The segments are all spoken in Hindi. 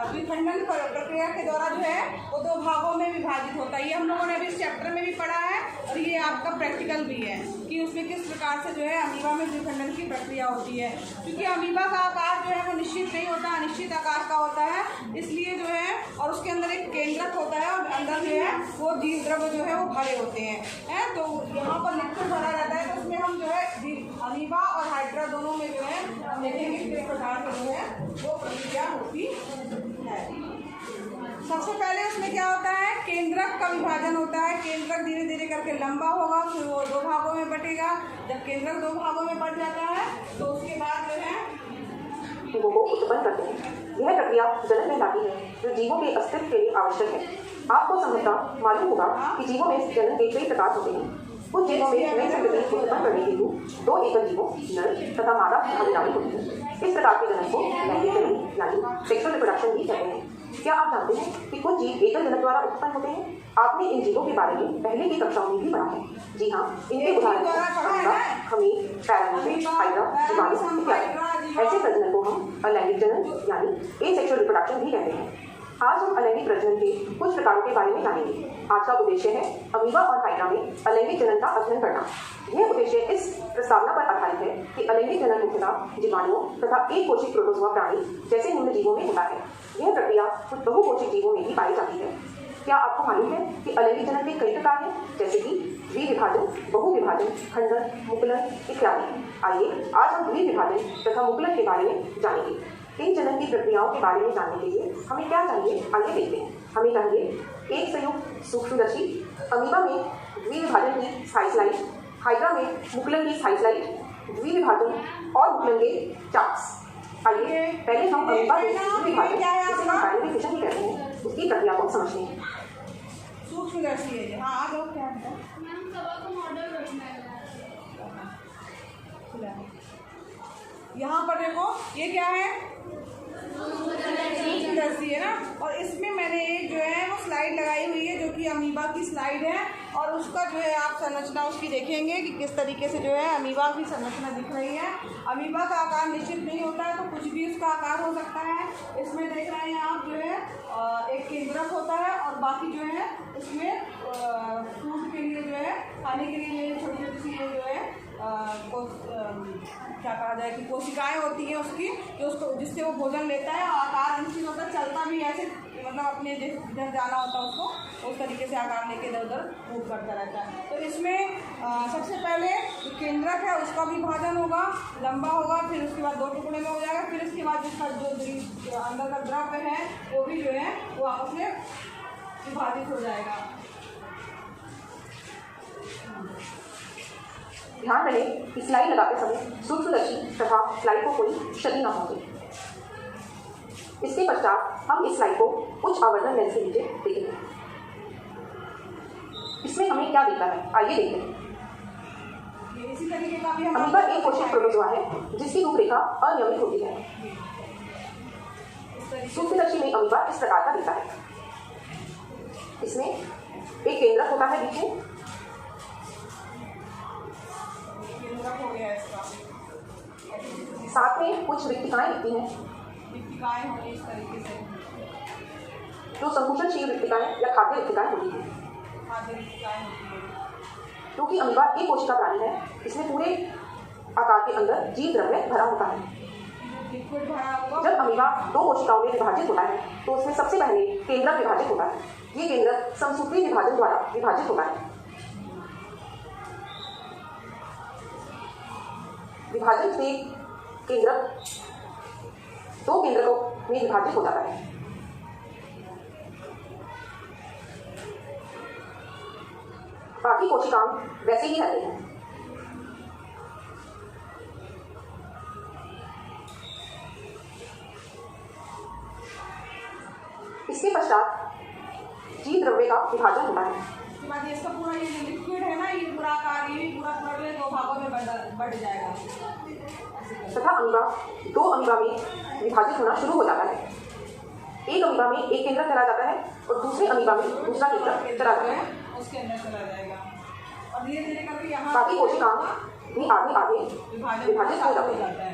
द्विखंडन प्रक्रिया के द्वारा जो है वो 2 भागों में विभाजित होता है। ये हम लोगों ने अभी इस चैप्टर में भी पढ़ा है और ये आपका प्रैक्टिकल भी है कि उसमें किस प्रकार से जो है अमीबा में द्विखंडन की प्रक्रिया होती है। क्योंकि अमीबा का आकार जो है वो निश्चित नहीं होता, अनिश्चित आकार का होता है, इसलिए जो है और उसके अंदर एक केंद्रक होता है और अंदर जो है वो जीव द्रव्य जो है वो भरे होते हैं। तो यहाँ पर लिक्विड भरा रहता है, तो उसमें हम जो है अमीबा और हाइड्रा दोनों में जो है हम देखेंगे किस प्रकार की जो है वो प्रक्रिया होती है। सबसे पहले उसमें क्या होता है, केंद्रक का विभाजन होता है। केंद्रक धीरे धीरे करके लंबा होगा, फिर वो 2 भागों में बटेगा। जब केंद्रक 2 भागों में बट जाता है तो उसके बाद जो है जीवों को उत्पन्न करते हैं। यह प्रक्रिया जन्म में लाती है जो जीवों के अस्तित्व के लिए आवश्यक है। आपको संभवतः मालूम होगा कि जीवों में जन्म के कई प्रकार होते हैं। कुछ जीवों में नई संतति उत्पन्न करने हेतु 2 एकल जीवों नर तथा मादा भागीदारी होती है। इस प्रकार के जन्म को लैंगिक जनन यानी सेक्सुअल रिप्रोडक्शन भी कहते हैं। क्या आप जानते हैं कि कुछ जीव एकल जनन द्वारा उत्पन्न होते हैं? आपने इन जीवों के बारे में पहले की कक्षाओं में भी पढ़ा है। जी हाँ, इनके उदाहरण खमीर, पैरामीटर, हाइड्रा, जीवाणु इत्यादि। ऐसे प्रजनन को हम अलैंगिक जनन यानी एसेक्सुअल रिप्रोडक्शन भी कहते हैं। आज हम अलैंगिक प्रजनन के कुछ प्रकारों के बारे में जानेंगे। आज का उद्देश्य है अमीबा और हाइड्रा में अलैंगिक जनन का अध्ययन करना। यह उद्देश्य इस प्रस्तावना पर आधारित है कि अलैंगिक जनन मुख्यतः जीवाणुओं तथा एक कोशिक प्रोटोजोआ प्राणी जैसे निम्न जीवों में होता है। यह प्रक्रिया कुछ बहुकोशिक जीवों में भी पाई जाती है। क्या आपको मालूम है कि अलैंगिक जनन के कई प्रकार हैं, जैसे कि द्विविभाजन, बहुविभाजन, खंडन, मुकुलन इत्यादि। आइए आज हम द्विविभाजन तथा मुकुलन के बारे में जानेंगे। इन जनन की प्रक्रियाओं के बारे में जानने के लिए हमें क्या चाहिए, आइए देखते हैं। हमें चाहिए एक संयुक्त सूक्ष्मदर्शी, अमीबा में द्विविभाजन की स्थायी स्लाइड, हाइड्रा में मुकुलन की स्थायी स्लाइड, द्विविभाजन और मुकुलन के चार्ट्स। आइए पहले हम अमीबा में द्विविभाजन, जिसे हम पैरामीफिकेशन भी कहते हैं, उसकी प्रक्रिया को समझते हैं। सूक्ष्मदर्शी है। हाँ, आप लोग क्या है? यहाँ पर देखो ये क्या है, सूक्ष्मदर्शी है ना। और इसमें मैंने एक जो है वो स्लाइड लगाई हुई है जो कि अमीबा की स्लाइड है, और उसका जो है आप संरचना उसकी देखेंगे कि किस तरीके से जो है अमीबा की संरचना दिख रही है। अमीबा का आकार निश्चित नहीं होता है, तो कुछ भी उसका आकार हो सकता है। इसमें देख रहे हैं आप जो है एक केंद्रक होता है और बाकी जो है इसमें फूड के लिए जो है खाने के लिए छोटी छोटी सी जो है क्या कहा जाए कि कोशिकाएं होती हैं उसकी, जो उसको जिससे वो भोजन लेता है। आकार निश्चित होता है, चलता भी ऐसे मतलब अपने जिधर जाना होता है उसको उस तरीके से आकार लेके इधर उधर मूव करता रहता है। तो इसमें सबसे पहले जो केंद्रक है उसका भी विभाजन होगा, लंबा होगा, फिर उसके बाद 2 टुकड़े में हो जाएगा। फिर इसके बाद जिसका जो अंदर का द्रव्य है वो भी जो है वो आपस में विभाजित हो जाएगा। ध्यान रहे कि स्लाइड लगाते समय सूक्ष्मदर्शी तथा स्लाइड को कोई क्षति न होगी। इसके पश्चात हम इस स्लाइड को उच्च आवर्धन लेंस के नीचे देखेंगे। इसमें हमें क्या दिखता है, आइए देखते हैं। इसी तरीके का भी अमीबा एक कोशिक प्रोटोजोआ है जिसकी रूपरेखा अनियमित होती है। सूक्ष्मदर्शी में अमीबा इस प्रकार का दिखता है। इसमें एक केंद्रक होता है बीच में, हो गया इसका। साथ में कुछ रिक्तिकाएं दिखती हैं, रिक्तिकाएं होंगी इस तरीके से, जो संकुचनशील रिक्तिकाएं या खाद्य रिक्तिकाएं होती हैं। खाद्य रिक्तिकाएं होती हैं। क्योंकि अमीबा एक कोशिका प्राणी है, इसमें पूरे आकार के अंदर जीव द्रव्य भरा होता है। लिक्विड भरा होगा। जब अमीबा 2 कोशिकाओं में विभाजित होता है तो उसमें सबसे पहले केंद्रक विभाजित होता है। ये केंद्रक समसूत्री विभाजन द्वारा विभाजित होता है। विभाजन से केंद्रक 2 केंद्रकों में विभाजित हो जाता है। बाकी कोशिकाएं वैसे ही रहते हैं। इसके पश्चात जीव द्रव्य का विभाजन होता है। उसके बाद इसका पूरा ये जो लिक्विड है ना, ये पूरा आकार ये भी पूरा 2 भागों में बढ़ जाएगा तथा अमीबा 2 अमीबा में विभाजित होना शुरू हो जाता है। एक अमीबा में एक केंद्रक चला जाता है और दूसरे अमीबा में दूसरा केंद्रक चला जाता है, उसके अंदर चला जाएगा और धीरे धीरे करके यहाँ बाकी कोशिकाएं भी आगे आगे विभाजित हो जाती है।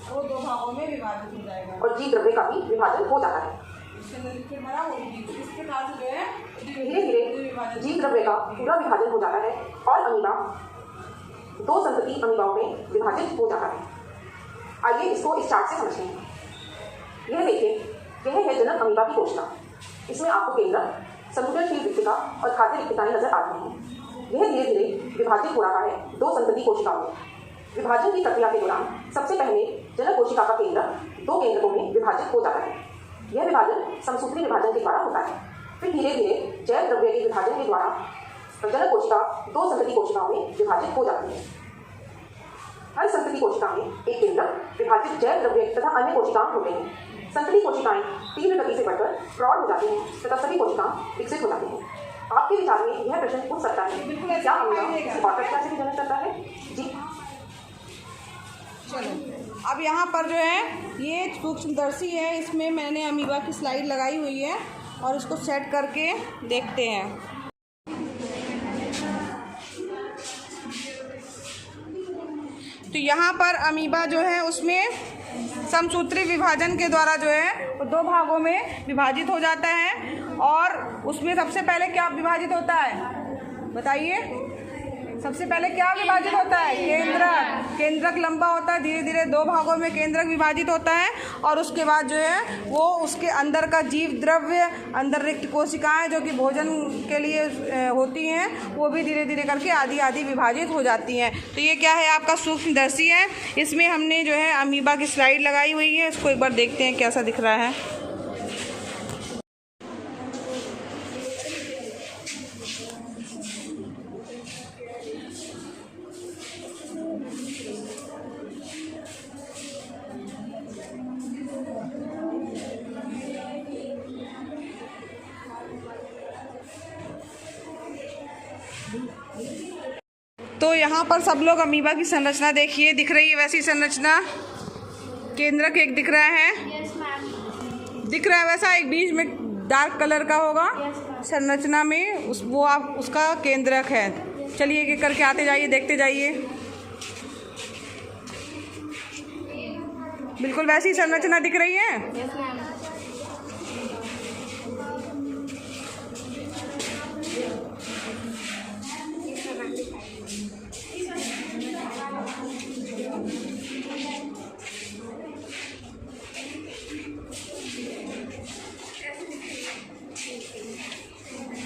वो 2 भागों में विभाजित हो जाएगा और जीव द्रव्य का भी विभाजन हो जाता है। इसके अंदर लिक्विड भरा होगी। इस प्रकार से जो है धीरे धीरे जीव द्रव्य का पूरा विभाजन हो जाता है और अमीबा 2 संतति अमीबाओं में विभाजित हो जाता है। आइए इसको इस चार्ट से समझते हैं। यह देखिए, यह है जनक अमीबा की कोशिका। इसमें आपको केंद्रक, समुद्रशील रिक्तिका और खाद्य रिक्तिकाएं नजर आ रही हैं। यह धीरे धीरे विभाजित हो रहा है 2 संतति कोशिकाओं में। विभाजन की प्रक्रिया के दौरान सबसे पहले जनक कोशिका का केंद्रक 2 केंद्रकों में विभाजित हो जाता है। यह विभाजन समसूत्री विभाजन के द्वारा होता है। फिर धीरे धीरे जैव द्रव्य के विभाजन के द्वारा जनक कोशिका 2 संतति कोशिकाओं में विभाजित हो जाती है। हर संतति कोशिका में एक केंद्रक, विभाजित जैव द्रव्य तथा अन्य कोशिकाएं होते हैं। संतति कोशिकाएं तीव्र गति से बढ़कर प्रौढ़ हो जाती हैं तथा सभी कोशिकाएं विकसित हो जाती हैं। आपके विचार में यह प्रश्न पूछ सकता है, क्या अमीबा सुपात्र से भी जनन करता है? जी। चलो, अब यहाँ पर जो है ये सूक्ष्मदर्शी है, इसमें मैंने अमीबा की स्लाइड लगाई हुई है और इसको सेट करके देखते हैं। तो यहाँ पर अमीबा जो है उसमें समसूत्री विभाजन के द्वारा जो है वो 2 भागों में विभाजित हो जाता है। और उसमें सबसे पहले क्या विभाजित होता है बताइए? सबसे पहले क्या विभाजित होता है? केंद्रक। केंद्रक लंबा होता है, धीरे धीरे 2 भागों में केंद्रक विभाजित होता है और उसके बाद जो है वो उसके अंदर का जीव द्रव्य, अंदर रिक्त कोशिकाएं जो कि भोजन के लिए होती हैं, वो भी धीरे धीरे करके आधी आधी विभाजित हो जाती हैं। तो ये क्या है? आपका सूक्ष्मदर्शी है। इसमें हमने जो है अमीबा की स्लाइड लगाई हुई है, इसको एक बार देखते हैं कैसा दिख रहा है। तो यहाँ पर सब लोग अमीबा की संरचना देखिए, दिख रही है वैसी संरचना। केंद्रक एक दिख रहा है, दिख रहा है वैसा, एक बीच में डार्क कलर का होगा संरचना में, वो आप उसका केंद्रक है। चलिए एक एक करके आते जाइए, देखते जाइए। बिल्कुल वैसी संरचना दिख रही है।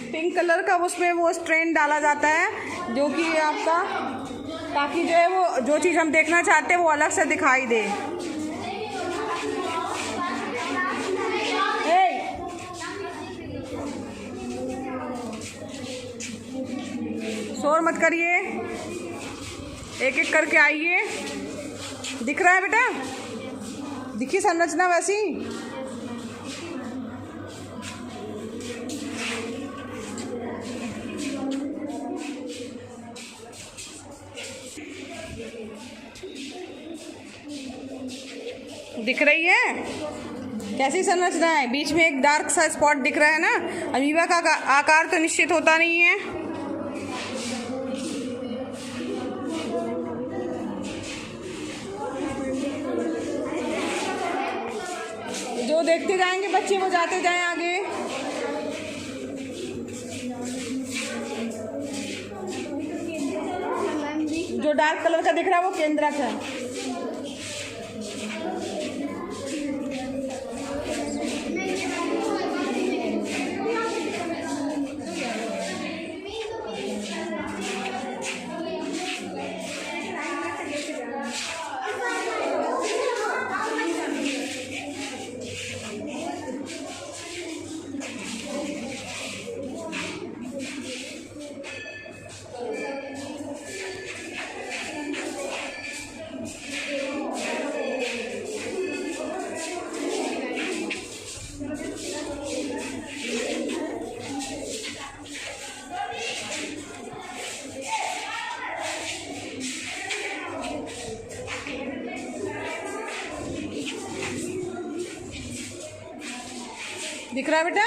पिंक कलर का उसमें वो स्ट्रेन डाला जाता है जो कि आपका, ताकि जो है वो जो चीज़ हम देखना चाहते हैं वो अलग से दिखाई दे। शोर मत करिए, एक एक करके आइए। दिख रहा है बेटा? दिखी संरचना वैसी? दिख रही है कैसी संरचना है? बीच में एक डार्क सा स्पॉट दिख रहा है ना। अमीबा का आकार तो निश्चित होता नहीं है। जो देखते जाएंगे बच्चे वो जाते जाएं आगे। जो डार्क कलर का दिख रहा है वो केंद्रक है। दिख रहा है बेटा?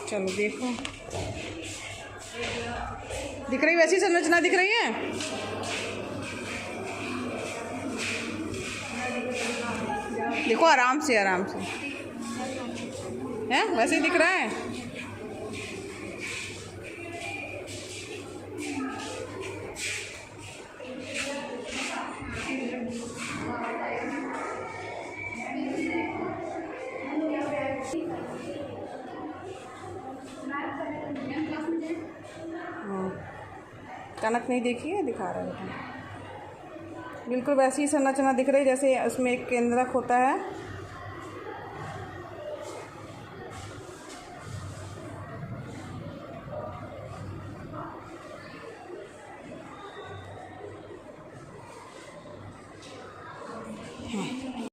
चलो देखो, दिख रही वैसी संरचना दिख रही है। देखो आराम से है, वैसे ही दिख रहा है। कनक नहीं देखी है, दिखा रहे हैं। बिल्कुल वैसी ही संरचना दिख रही है जैसे उसमें एक केंद्रक होता है।